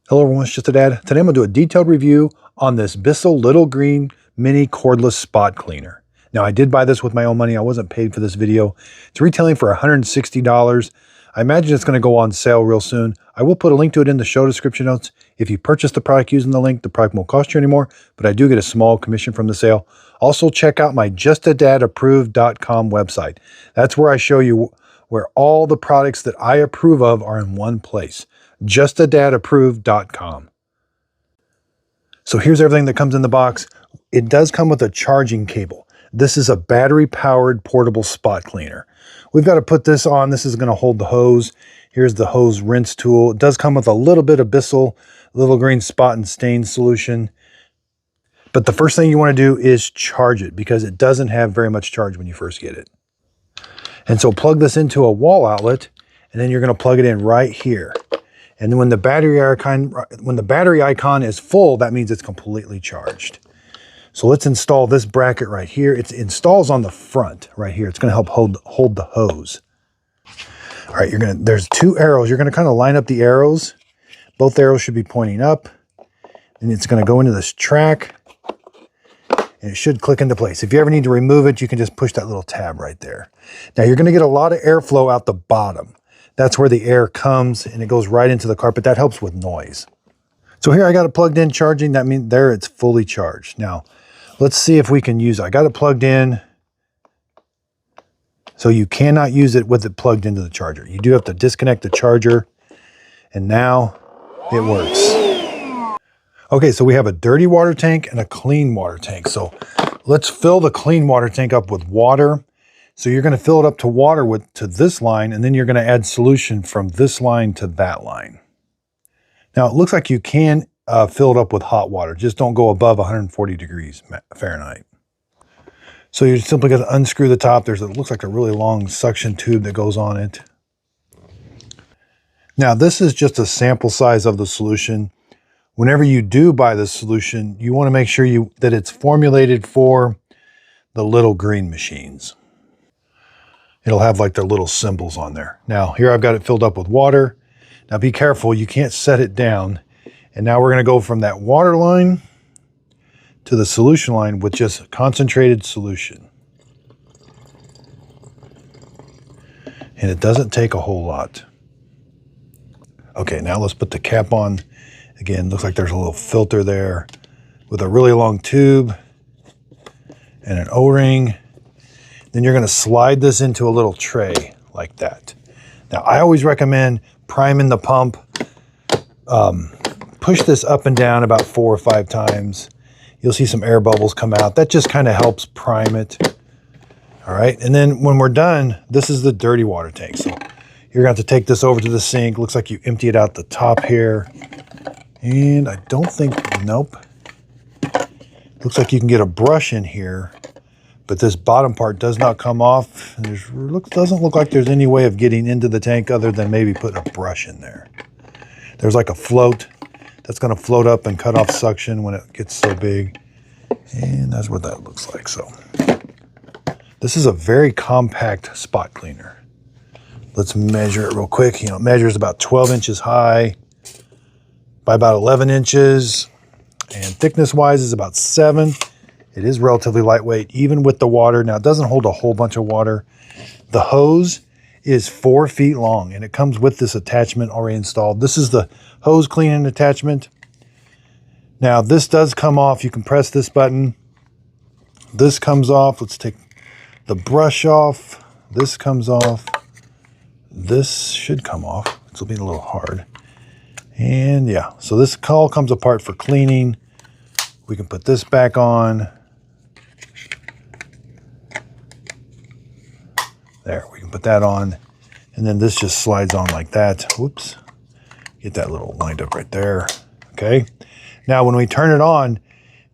Hello everyone, it's just a dad. Today I'm going to do a detailed review on this BISSELL Little Green Mini Cordless Spot Cleaner. Now I did buy this with my own money. I wasn't paid for this video. It's retailing for $160. I imagine it's going to go on sale real soon. I will put a link to it in the show description notes. If you purchase the product using the link, the product won't cost you anymore, but I do get a small commission from the sale. Also check out my justadadapproved.com website. That's where I show you where all the products that I approve of are in one place. justadadapproved.com. So here's everything that comes in the box. It does come with a charging cable. This is a battery-powered portable spot cleaner. We've got to put this on. This is going to hold the hose. Here's the hose rinse tool. It does come with a little bit of BISSELL Little Green Spot and Stain solution. But the first thing you want to do is charge it because it doesn't have very much charge when you first get it. And so plug this into a wall outlet, and then you're going to plug it in right here. And then when the battery icon is full, that means it's completely charged. So let's install this bracket right here. It installs on the front right here. It's going to help hold the hose. All right, there's two arrows. You're going to kind of line up the arrows. Both arrows should be pointing up. And it's going to go into this track. And it should click into place. If you ever need to remove it, you can just push that little tab right there. Now you're going to get a lot of airflow out the bottom. That's where the air comes and it goes right into the carpet. That helps with noise. So here I got it plugged in charging. That means there it's fully charged. Now let's see if we can use it. I got it plugged in. So you cannot use it with it plugged into the charger. You do have to disconnect the charger. And now it works. Okay, so we have a dirty water tank and a clean water tank. So let's fill the clean water tank up with water. So you're going to fill it up to water to this line, and then you're going to add solution from this line to that line. Now it looks like you can fill it up with hot water. Just don't go above 140 degrees Fahrenheit. So you're simply going to unscrew the top. It looks like a really long suction tube that goes on it. Now this is just a sample size of the solution. Whenever you do buy the solution, you want to make sure that it's formulated for the little green machines. It'll have like their little symbols on there. Now here I've got it filled up with water. Now be careful, you can't set it down. And now we're going to go from that water line to the solution line with just concentrated solution. And it doesn't take a whole lot. Okay, now let's put the cap on. Again, looks like there's a little filter there with a really long tube and an O-ring. Then you're going to slide this into a little tray like that. Now, I always recommend priming the pump. Push this up and down about 4 or 5 times. You'll see some air bubbles come out. That just kind of helps prime it. All right, and then when we're done, this is the dirty water tank. So you're going to have to take this over to the sink. Looks like you empty it out the top here. And I don't think, nope. Looks like you can get a brush in here. But this bottom part does not come off. Doesn't look like there's any way of getting into the tank other than maybe putting a brush in there. There's like a float that's going to float up and cut off suction when it gets so big. And that's what that looks like. So this is a very compact spot cleaner. Let's measure it real quick. It measures about 12 inches high by about 11 inches. And thickness-wise is about 7. It is relatively lightweight, even with the water. Now, it doesn't hold a whole bunch of water. The hose is 4 feet long, and it comes with this attachment already installed. This is the hose cleaning attachment. Now, this does come off. You can press this button. This comes off. Let's take the brush off. This comes off. This should come off. This will be a little hard. And yeah, so this all comes apart for cleaning. We can put this back on. There, we can put that on. And then this just slides on like that. Whoops. Get that little lined up right there. Okay. Now, when we turn it on,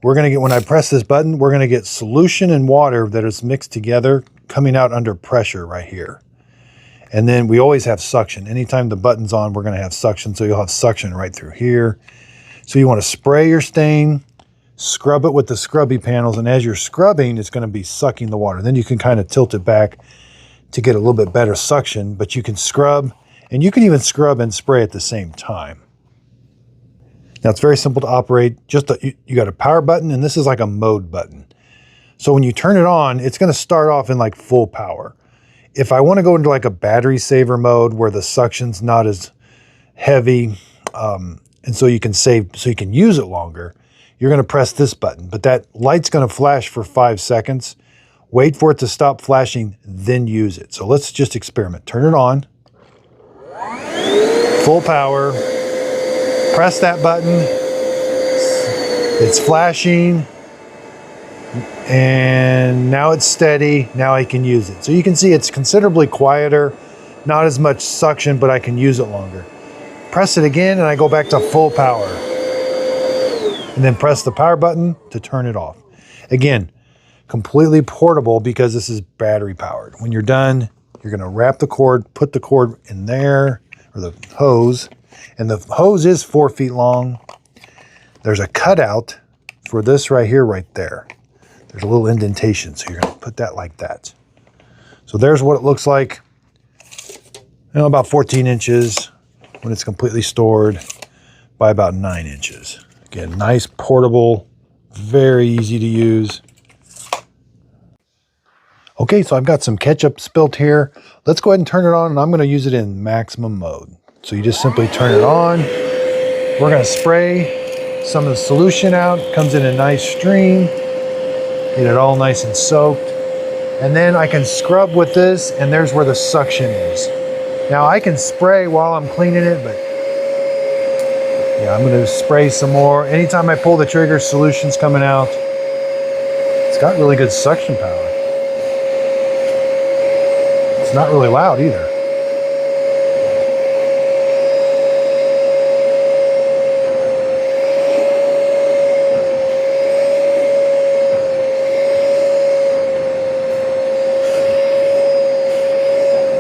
we're going to get, when I press this button, we're going to get solution and water that is mixed together coming out under pressure right here. And then we always have suction. Anytime the button's on, we're going to have suction. So you'll have suction right through here. So you want to spray your stain, scrub it with the scrubby panels. And as you're scrubbing, it's going to be sucking the water. Then you can kind of tilt it back to get a little bit better suction. But you can scrub, and you can even scrub and spray at the same time. Now it's very simple to operate. You got a power button, and this is like a mode button. So when you turn it on, it's going to start off in like full power. If I want to go into like a battery saver mode where the suction's not as heavy, and so you can use it longer, you're going to press this button. But that light's going to flash for 5 seconds. Wait for it to stop flashing, then use it. So let's just experiment. Turn it on. Full power. Press that button. It's flashing. And now it's steady. Now I can use it. So you can see it's considerably quieter. Not as much suction, but I can use it longer. Press it again and I go back to full power. And then press the power button to turn it off. Again, completely portable because this is battery powered. When you're done, you're going to wrap the cord, put the cord in there, or the hose. And the hose is 4 feet long. There's a cutout for this right here, right there. There's a little indentation, so you're going to put that like that. So there's what it looks like. About 14 inches when it's completely stored by about 9 inches. Again, nice, portable, very easy to use. Okay, so I've got some ketchup spilt here. Let's go ahead and turn it on, and I'm going to use it in maximum mode. So you just simply turn it on. We're going to spray some of the solution out. Comes in a nice stream. Get it all nice and soaked. And then I can scrub with this, and there's where the suction is. Now I can spray while I'm cleaning it, but yeah, I'm going to spray some more. Anytime I pull the trigger, solution's coming out. It's got really good suction power. It's not really loud either.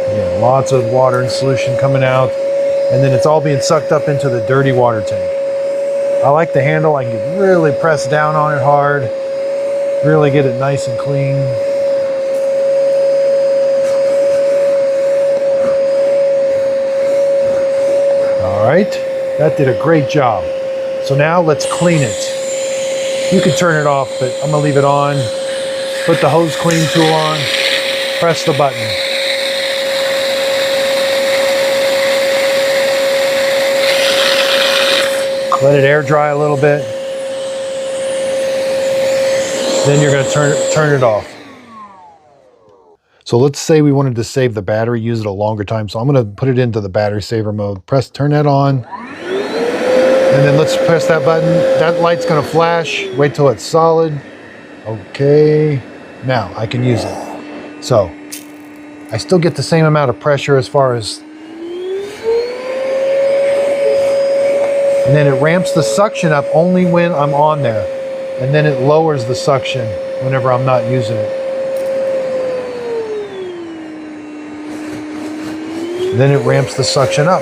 Again, lots of water and solution coming out, and then it's all being sucked up into the dirty water tank. I like the handle. I can really press down on it hard, really get it nice and clean. All right, that did a great job. So now let's clean it. You can turn it off, but I'm gonna leave it on. Put the hose clean tool on, press the button. Let it air dry a little bit. Then you're gonna turn it off. So let's say we wanted to save the battery, use it a longer time. So I'm gonna put it into the battery saver mode. Turn that on. And then let's press that button. That light's gonna flash. Wait till it's solid. Okay, now I can use it. So I still get the same amount of pressure as far as, and then it ramps the suction up only when I'm on there. And then it lowers the suction whenever I'm not using it. Then it ramps the suction up.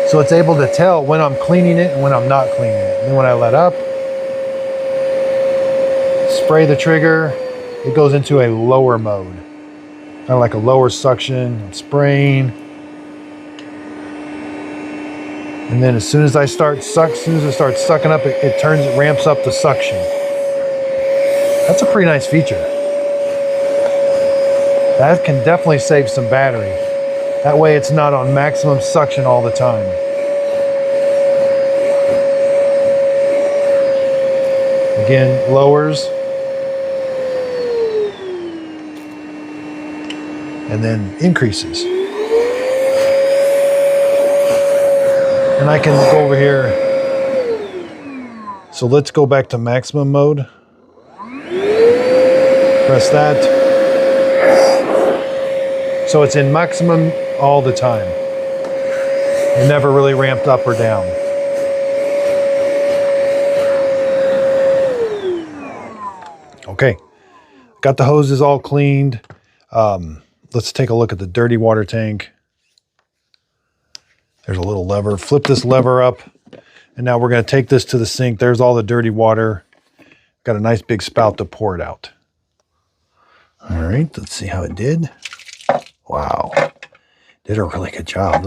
So it's able to tell when I'm cleaning it and when I'm not cleaning it. And then when I let up, spray the trigger, it goes into a lower mode. Kind of like a lower suction, I'm spraying. And then as soon as it starts sucking up, it ramps up the suction. That's a pretty nice feature. That can definitely save some battery. That way it's not on maximum suction all the time. Again, lowers. And then increases. And I can go over here. So let's go back to maximum mode. Press that. So it's in maximum all the time. It never really ramped up or down. Okay, got the hoses all cleaned. Let's take a look at the dirty water tank. There's a little lever. Flip this lever up. And now we're going to take this to the sink. There's all the dirty water. Got a nice big spout to pour it out. All right, let's see how it did. Wow, did a really good job.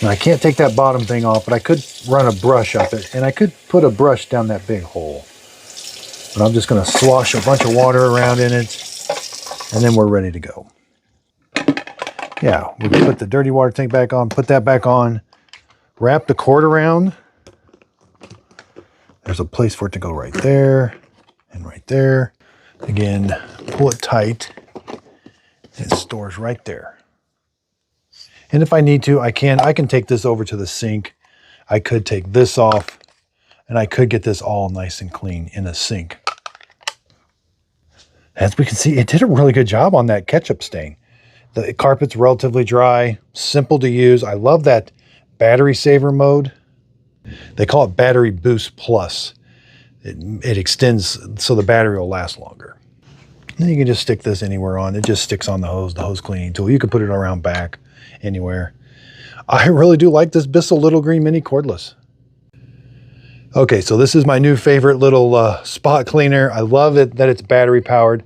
Now I can't take that bottom thing off, but I could run a brush up it, and I could put a brush down that big hole. But I'm just going to slosh a bunch of water around in it, and then we're ready to go. Yeah, we can put the dirty water tank back on, put that back on, wrap the cord around. There's a place for it to go right there and right there. Again, pull it tight. It stores right there. And if I need to, I can take this over to the sink. I could take this off, and I could get this all nice and clean in a sink. As we can see, it did a really good job on that ketchup stain. The carpet's relatively dry, simple to use. I love that battery saver mode. They call it Battery Boost Plus. It extends so the battery will last longer. And then you can just stick this anywhere on. It just sticks on the hose cleaning tool. You can put it around back, anywhere. I really do like this BISSELL Little Green Mini Cordless. Okay, so this is my new favorite little spot cleaner. I love it that it's battery powered.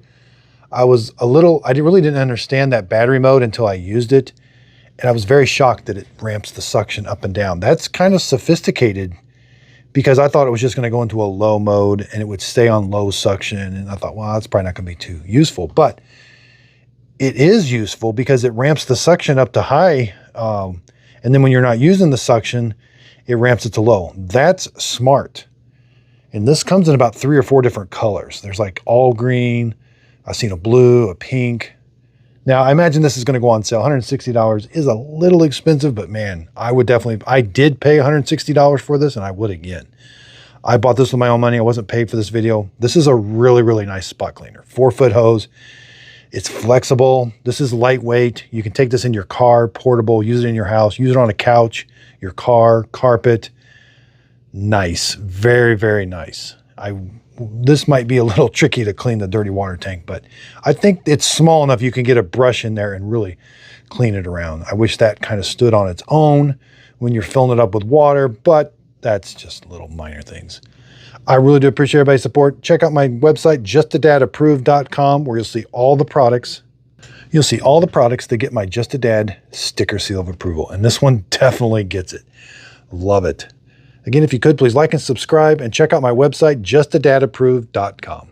I really didn't understand that battery mode until I used it. And I was very shocked that it ramps the suction up and down. That's kind of sophisticated, because I thought it was just going to go into a low mode and it would stay on low suction. And I thought, well, that's probably not going to be too useful. But it is useful because it ramps the suction up to high. And then when you're not using the suction, it ramps it to low. That's smart. And this comes in about 3 or 4 different colors. There's like all green. I've seen a blue, a pink. Now, I imagine this is going to go on sale. $160 is a little expensive, but man, I did pay $160 for this, and I would again. I bought this with my own money. I wasn't paid for this video. This is a really, really nice spot cleaner. 4-foot hose. It's flexible. This is lightweight. You can take this in your car, portable, use it in your house, use it on a couch, your car, carpet. Nice. Very, very nice. This might be a little tricky to clean the dirty water tank, but I think it's small enough you can get a brush in there and really clean it around. I wish that kind of stood on its own when you're filling it up with water, but that's just little minor things. I really do appreciate everybody's support. Check out my website, justadadapproved.com, where you'll see all the products. You'll see all the products that get my Just a Dad sticker seal of approval, and this one definitely gets it. Love it. Again, if you could, please like and subscribe, and check out my website, justadadapproved.com.